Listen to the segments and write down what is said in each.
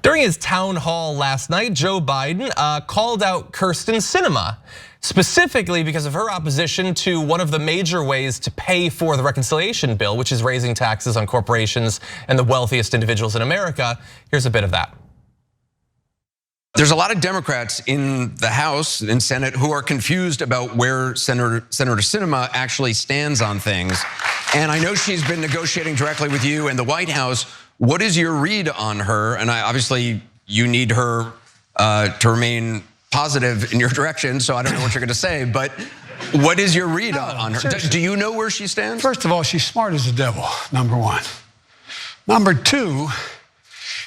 During his town hall last night, Joe Biden called out Kyrsten Sinema, specifically because of her opposition to one of the major ways to pay for the reconciliation bill, which is raising taxes on corporations and the wealthiest individuals in America. Here's a bit of that. There's a lot of Democrats in the House and Senate who are confused about where Senator Sinema actually stands on things. And I know she's been negotiating directly with you and the White House. What is your read on her? And obviously you need her to remain positive in your direction, so I don't know what you're gonna say, but what is your read on her? Seriously. Do you know where she stands? First of all, she's smart as the devil, number one. Number two,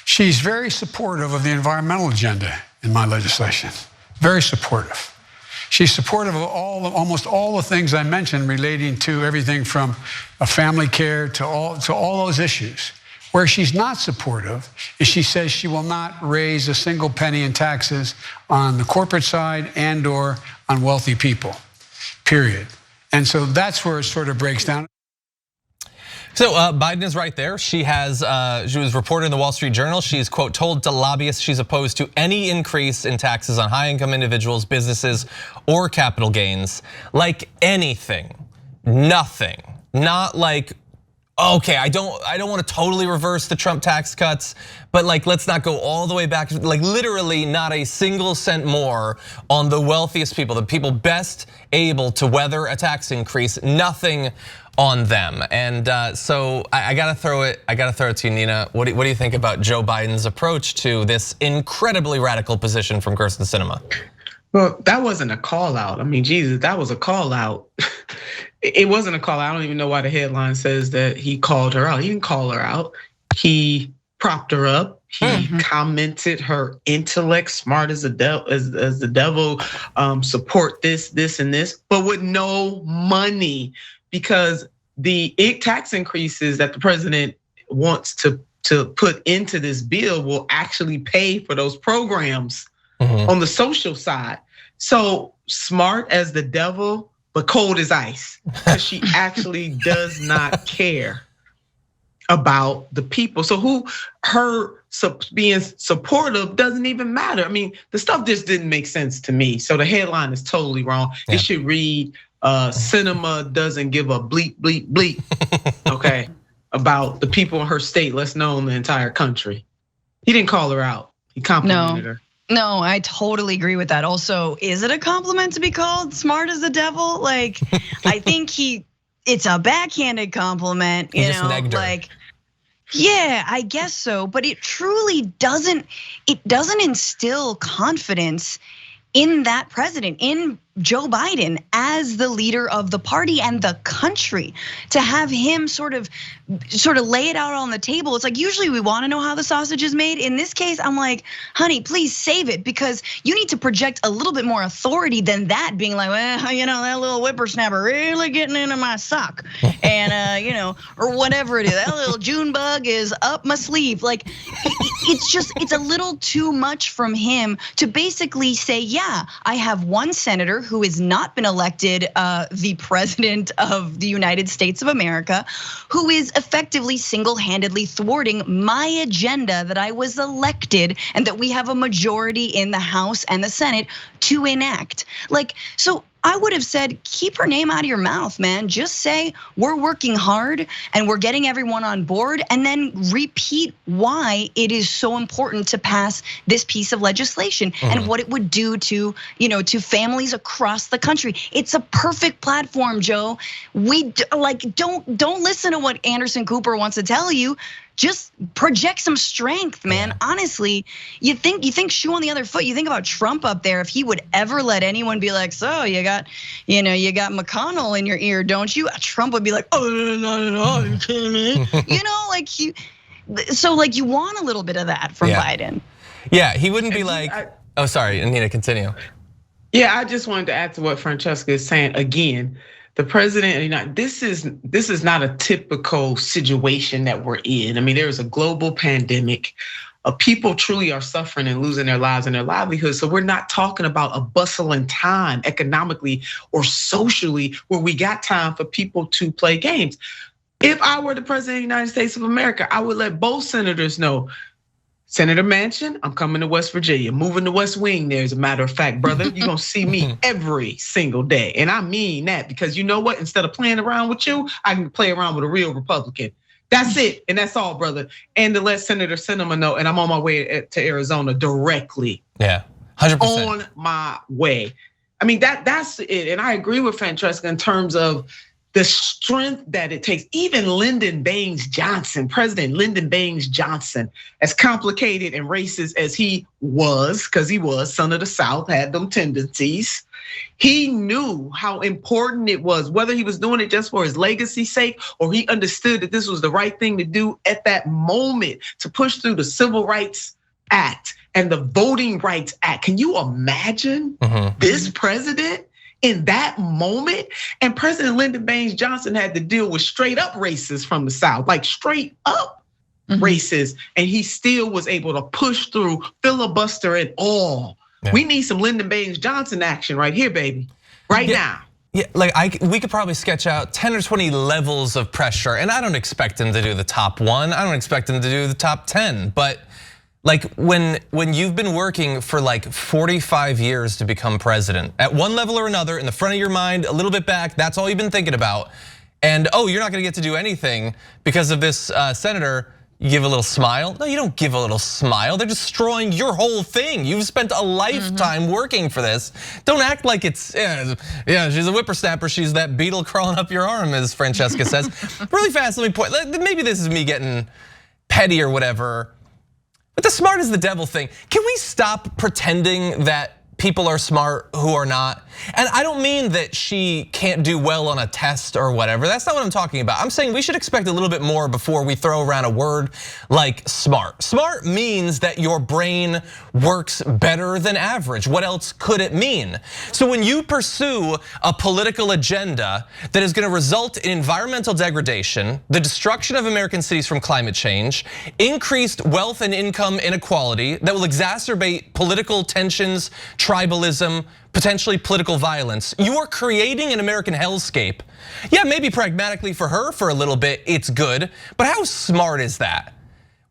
she's very supportive of the environmental agenda in my legislation. Very supportive. She's supportive of almost all the things I mentioned relating to everything from family care to all those issues. Where she's not supportive is she says she will not raise a single penny in taxes on the corporate side and or on wealthy people, period. And so that's where it sort of breaks down. So Biden is right there. She was reported in the Wall Street Journal. She's, quote, told to lobbyists she's opposed to any increase in taxes on high income individuals, businesses, or capital gains. Like anything, nothing, not like, okay, I don't want to totally reverse the Trump tax cuts, but like let's not go all the way back. Like literally not a single cent more on the wealthiest people, the people best able to weather a tax increase, nothing on them. And so I gotta throw it to you, Nina. What do you think about Joe Biden's approach to this incredibly radical position from Kyrsten Sinema? Well, that wasn't a call out. I mean, Jesus, that was a call out. It wasn't a call out. I don't even know why the headline says that he called her out. He didn't call her out. He propped her up. He commented her intellect, smart as the devil, support this, and this, but with no money, because the tax increases that the president wants to put into this bill will actually pay for those programs on the social side. So smart as the devil, but cold as ice, because she actually does not care about the people. So her being supportive doesn't even matter. I mean, the stuff just didn't make sense to me. So the headline is totally wrong. Yeah. It should read, Sinema doesn't give a bleep, bleep, bleep, okay, about the people in her state, let's know in the entire country. He didn't call her out, he complimented her. No, I totally agree with that. Also, is it a compliment to be called smart as the devil? Like, I think it's a backhanded compliment, you know, like, yeah, I guess so. But it truly doesn't instill confidence in that president, in Joe Biden as the leader of the party and the country, to have him sort of lay it out on the table. It's like, usually we want to know how the sausage is made. In this case, I'm like, honey, please save it, because you need to project a little bit more authority than that, being like, well, you know, that little whippersnapper really getting into my sock, and you know, or whatever it is, that little June bug is up my sleeve. Like, it's a little too much from him to basically say, yeah, I have one senator who has not been elected the president of the United States of America, who is effectively single-handedly thwarting my agenda that I was elected and that we have a majority in the House and the Senate to enact. Like, so I would have said, keep her name out of your mouth, man. Just say, we're working hard and we're getting everyone on board, and then repeat why it is so important to pass this piece of legislation and what it would do to, you know, to families across the country. It's a perfect platform, Joe. We like don't listen to what Anderson Cooper wants to tell you. Just project some strength, man. Honestly, you think shoe on the other foot. You think about Trump up there. If he would ever let anyone be like, so you got McConnell in your ear, don't you? Trump would be like, oh no, are you kidding me? You know, like so like you want a little bit of that from Biden. Yeah, he wouldn't be like, oh, sorry, Nina, continue. Yeah, I just wanted to add to what Francesca is saying again. The president, you know, this is not a typical situation that we're in. I mean, there is a global pandemic. People truly are suffering and losing their lives and their livelihoods. So we're not talking about a bustling time economically or socially where we got time for people to play games. If I were the president of the United States of America, I would let both senators know, Senator Manchin, I'm coming to West Virginia, moving to West Wing there, as a matter of fact, brother. You're gonna see me every single day. And I mean that, because you know what? Instead of playing around with you, I can play around with a real Republican. That's it, and that's all, brother. And to let Senator Sinema know, and I'm on my way to Arizona directly. Yeah, 100%. On my way. I mean, that's it. And I agree with Francesca in terms of the strength that it takes. Even Lyndon Baines Johnson, President Lyndon Baines Johnson, as complicated and racist as he was, because he was son of the South, had them tendencies. He knew how important it was, whether he was doing it just for his legacy's sake, or he understood that this was the right thing to do at that moment to push through the Civil Rights Act and the Voting Rights Act. Can you imagine this president in that moment? And President Lyndon Baines Johnson had to deal with straight up racists from the South, like straight up racists. And he still was able to push through, filibuster and all. Yeah. We need some Lyndon Baines Johnson action right here, baby, right now. Yeah, like we could probably sketch out 10 or 20 levels of pressure, and I don't expect him to do the top 1. I don't expect him to do the top 10, but like when you've been working for like 45 years to become president, at one level or another, in the front of your mind, a little bit back, that's all you've been thinking about. And you're not gonna get to do anything because of this senator. You give a little smile? No, you don't give a little smile. They're destroying your whole thing. You've spent a lifetime working for this. Don't act like it's, yeah, she's a whippersnapper. She's that beetle crawling up your arm, as Francesca says. Really fast, let me point, maybe this is me getting petty or whatever, but the smart is the devil thing. Can we stop pretending that people are smart who are not? And I don't mean that she can't do well on a test or whatever. That's not what I'm talking about. I'm saying we should expect a little bit more before we throw around a word like smart. Smart means that your brain works better than average. What else could it mean? So when you pursue a political agenda that is gonna result in environmental degradation, the destruction of American cities from climate change, increased wealth and income inequality that will exacerbate political tensions, tribalism, potentially political violence, you are creating an American hellscape. Yeah, maybe pragmatically for her for a little bit, it's good, but how smart is that?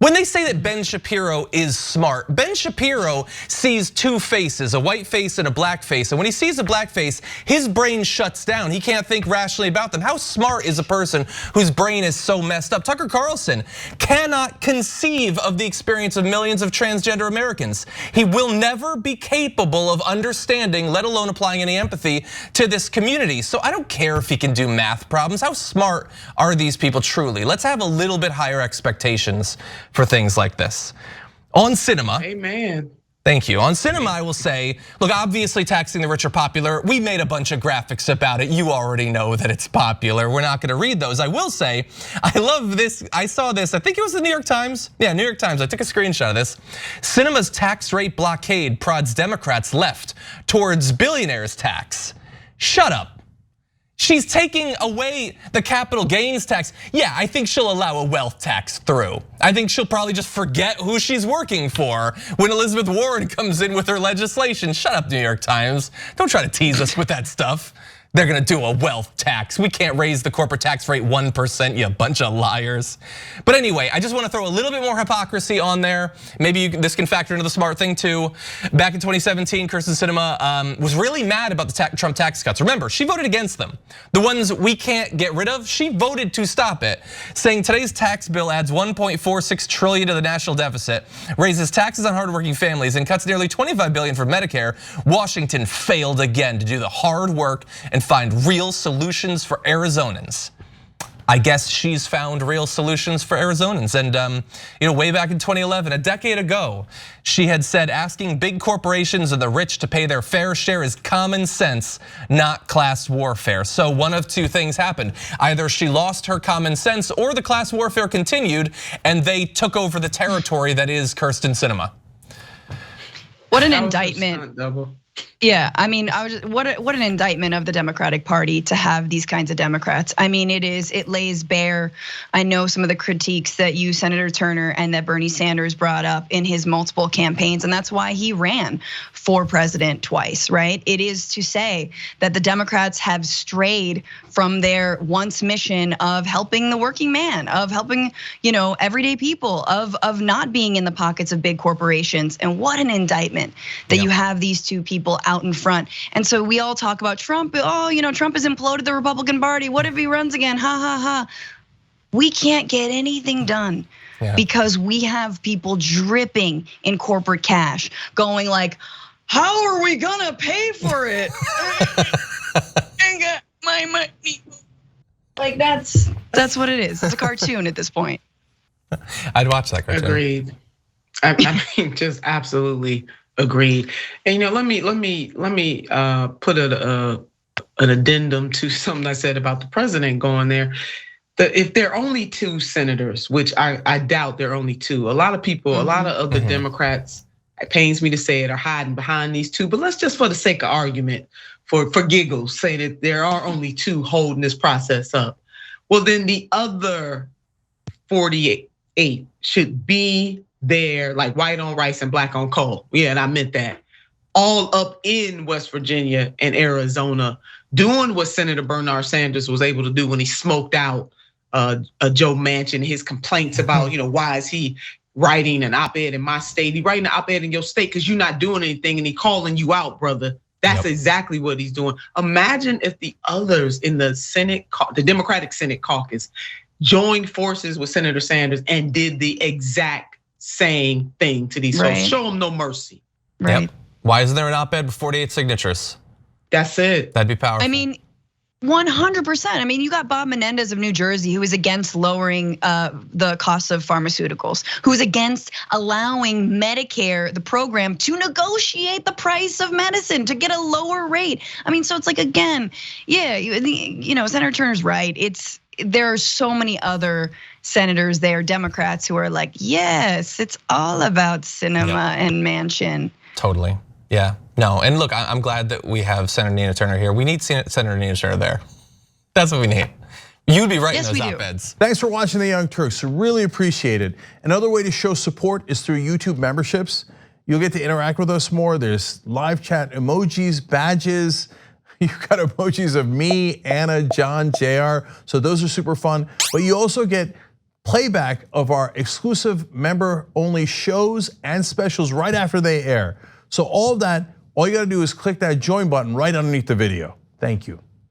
When they say that Ben Shapiro is smart, Ben Shapiro sees two faces, a white face and a black face. And when he sees a black face, his brain shuts down. He can't think rationally about them. How smart is a person whose brain is so messed up? Tucker Carlson cannot conceive of the experience of millions of transgender Americans. He will never be capable of understanding, let alone applying any empathy to this community. So I don't care if he can do math problems. How smart are these people truly? Let's have a little bit higher expectations for things like this. On Sinema. Amen. Thank you. On Sinema, I will say, look, obviously taxing the rich are popular. We made a bunch of graphics about it. You already know that it's popular. We're not gonna read those. I will say, I love this. I saw this, I think it was the New York Times. Yeah, New York Times, I took a screenshot of this. Sinema's tax rate blockade prods Democrats left towards billionaires tax. Shut up. She's taking away the capital gains tax. Yeah, I think she'll allow a wealth tax through. I think she'll probably just forget who she's working for when Elizabeth Warren comes in with her legislation. Shut up, New York Times. Don't try to tease us with that stuff. They're gonna do a wealth tax. We can't raise the corporate tax rate 1%, you bunch of liars. But anyway, I just wanna throw a little bit more hypocrisy on there. Maybe this can factor into the smart thing too. Back in 2017, Kyrsten Sinema was really mad about the Trump tax cuts. Remember, she voted against them. The ones we can't get rid of, she voted to stop it, saying today's tax bill adds 1.46 trillion to the national deficit, raises taxes on hardworking families, and cuts nearly 25 billion from Medicare. Washington failed again to do the hard work and find real solutions for Arizonans. I guess she's found real solutions for Arizonans. And way back in 2011, a decade ago, she had said asking big corporations and the rich to pay their fair share is common sense, not class warfare. So one of two things happened. Either she lost her common sense or the class warfare continued and they took over the territory that is Kyrsten Sinema. What an indictment. Yeah, I mean, what an indictment of the Democratic Party to have these kinds of Democrats. I mean, it lays bare, I know some of the critiques that you, Senator Turner, and that Bernie Sanders brought up in his multiple campaigns, and that's why he ran for president twice, right? It is to say that the Democrats have strayed from their once mission of helping the working man, of helping, everyday people, of not being in the pockets of big corporations. And what an indictment that you have these two people out in front. And so we all talk about Trump. Oh, Trump has imploded the Republican Party. What if he runs again? Ha ha ha. We can't get anything done because we have people dripping in corporate cash, going like, how are we gonna pay for it? I got my money. Like that's what it is. It's a cartoon at this point. I'd watch that cartoon. Agreed. I mean, just absolutely agreed. And let me put an addendum to something I said about the president going there. If there are only two senators, which I doubt there are only two, a lot of people, a lot of other Democrats, it pains me to say it, are hiding behind these two. But let's just, for the sake of argument, for giggles, say that there are only two holding this process up. Well, then the other 48 should be there, like white on rice and black on coal. Yeah, and I meant that. All up in West Virginia and Arizona, doing what Senator Bernard Sanders was able to do when he smoked out Joe Manchin, his complaints about, why is he writing an op-ed in my state? He writing an op-ed in your state because you're not doing anything, and he calling you out, brother. That's exactly what he's doing. Imagine if the others in the Senate, the Democratic Senate caucus, joined forces with Senator Sanders and did the exact same thing to these folks. Show them no mercy. Right. Yep. Why isn't there an op-ed with 48 signatures? That's it. That'd be powerful. I mean, 100%. I mean, you got Bob Menendez of New Jersey, who is against lowering the cost of pharmaceuticals, who's against allowing Medicare, the program, to negotiate the price of medicine to get a lower rate. I mean, so it's like, again, Senator Turner's right. There are so many other senators there, Democrats, who are like, yes, it's all about Sinema and Manchin. Totally, yeah. No, and look, I'm glad that we have Senator Nina Turner here. We need Senator Nina Turner there. That's what we need. You'd be writing those op-eds. Thanks for watching The Young Turks, really appreciate it. Another way to show support is through YouTube memberships. You'll get to interact with us more. There's live chat emojis, badges. You've got emojis of me, Anna, John, JR. So those are super fun. But you also get playback of our exclusive member-only shows and specials right after they air. So all of that, all you gotta do is click that join button right underneath the video. Thank you.